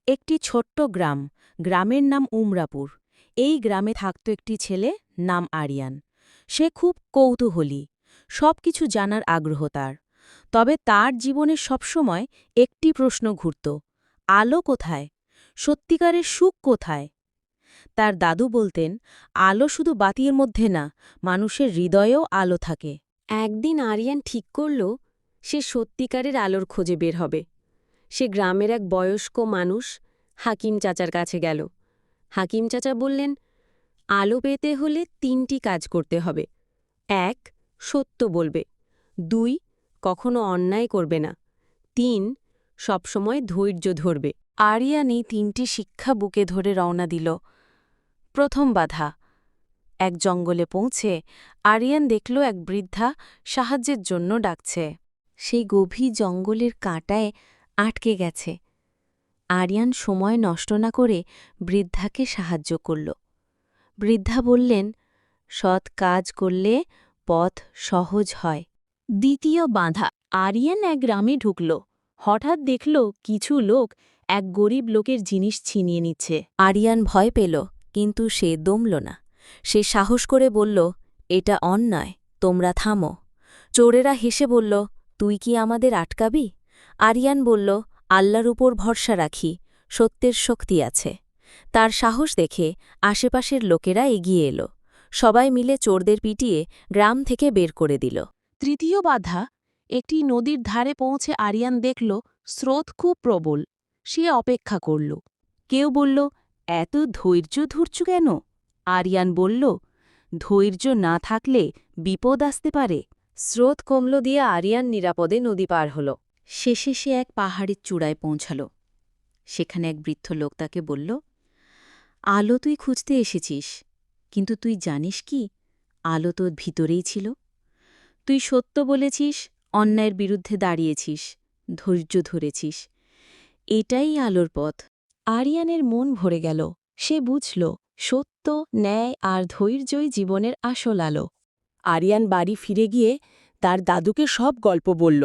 একটি ছোট্ট গ্রাম। গ্রামের নাম উমরাপুর। এই গ্রামে থাকত একটি ছেলে, নাম আরিয়ান। সে খুব কৌতূহলী, সবকিছু জানার আগ্রহ তার। তবে তার জীবনে সবসময় একটি প্রশ্ন ঘুরত, আলো কোথায়? সত্যিকারের সুখ কোথায়? তার দাদু বলতেন, আলো শুধু বাতির মধ্যে না, মানুষের হৃদয়েও আলো থাকে। একদিন আরিয়ান ঠিক করল সে সত্যিকারের আলোর খোঁজে বের হবে। সে গ্রামের এক বয়স্ক মানুষ হাকিম চাচার কাছে গেল। হাকিম চাচা বললেন, আলো পেতে হলে ৩টি কাজ করতে হবে। ১. সত্য বলবে। ২. কখনো অন্যায় করবে না। ৩. সবসময় ধৈর্য ধরবে। আরিয়ান এই ৩টি শিক্ষা বুকে ধরে রওনা দিল। প্রথম বাধা। এক জঙ্গলে পৌঁছে আরিয়ান দেখল এক বৃদ্ধা সাহায্যের জন্য ডাকছে। সেই গভীর জঙ্গলের কাঁটায় আটকে গেছে। আরিয়ান সময় নষ্ট না করে বৃদ্ধাকে সাহায্য করল। বৃদ্ধা বললেন, সৎ কাজ করলে পথ সহজ হয়। দ্বিতীয় বাধা। আরিয়ান এক গ্রামে ঢুকল। হঠাৎ দেখল কিছু লোক এক গরিব লোকের জিনিস ছিনিয়ে নিচ্ছে। আরিয়ান ভয় পেল, কিন্তু সে দমল না। সে সাহস করে বলল, এটা অন্যায়, তোমরা থামো। চোরেরা হেসে বলল, তুই কি আমাদের আটকাবি? আরিয়ান বলল, আল্লাহর উপর ভরসা রাখি, সত্যের শক্তি আছে। তার সাহস দেখে আশেপাশের লোকেরা এগিয়ে এলো। সবাই মিলে চোরদের পিটিয়ে গ্রাম থেকে বের করে দিল। তৃতীয় বাধা। একটি নদীর ধারে পৌঁছে আরিয়ান দেখল স্রোত খুব প্রবল। সে অপেক্ষা করল। কেউ বলল, এত ধৈর্য ধরছ কেন? আরিয়ান বলল, ধৈর্য না থাকলে বিপদ আসতে পারে। স্রোত কমল দিয়ে আরিয়ান নিরাপদে নদী পার হল। শেষে সে এক পাহাড়ের চূড়ায় পৌঁছাল। সেখানে এক বৃদ্ধ লোক তাকে বলল, আলো তুই খুঁজতে এসেছিস, কিন্তু তুই জানিস কি, আলো তোর ভিতরেই ছিল। তুই সত্য বলেছিস, অন্যায়ের বিরুদ্ধে দাঁড়িয়েছিস, ধৈর্য ধরেছিস। এটাই আলোর পথ। আরিয়ানের মন ভরে গেল। সে বুঝল, সত্য, ন্যায় আর ধৈর্যই জীবনের আসল আলো। আরিয়ান বাড়ি ফিরে গিয়ে তার দাদুকে সব গল্প বলল।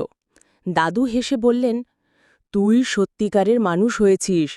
দাদু হেসে বললেন, তুই সত্যিকারের মানুষ হয়েছিস,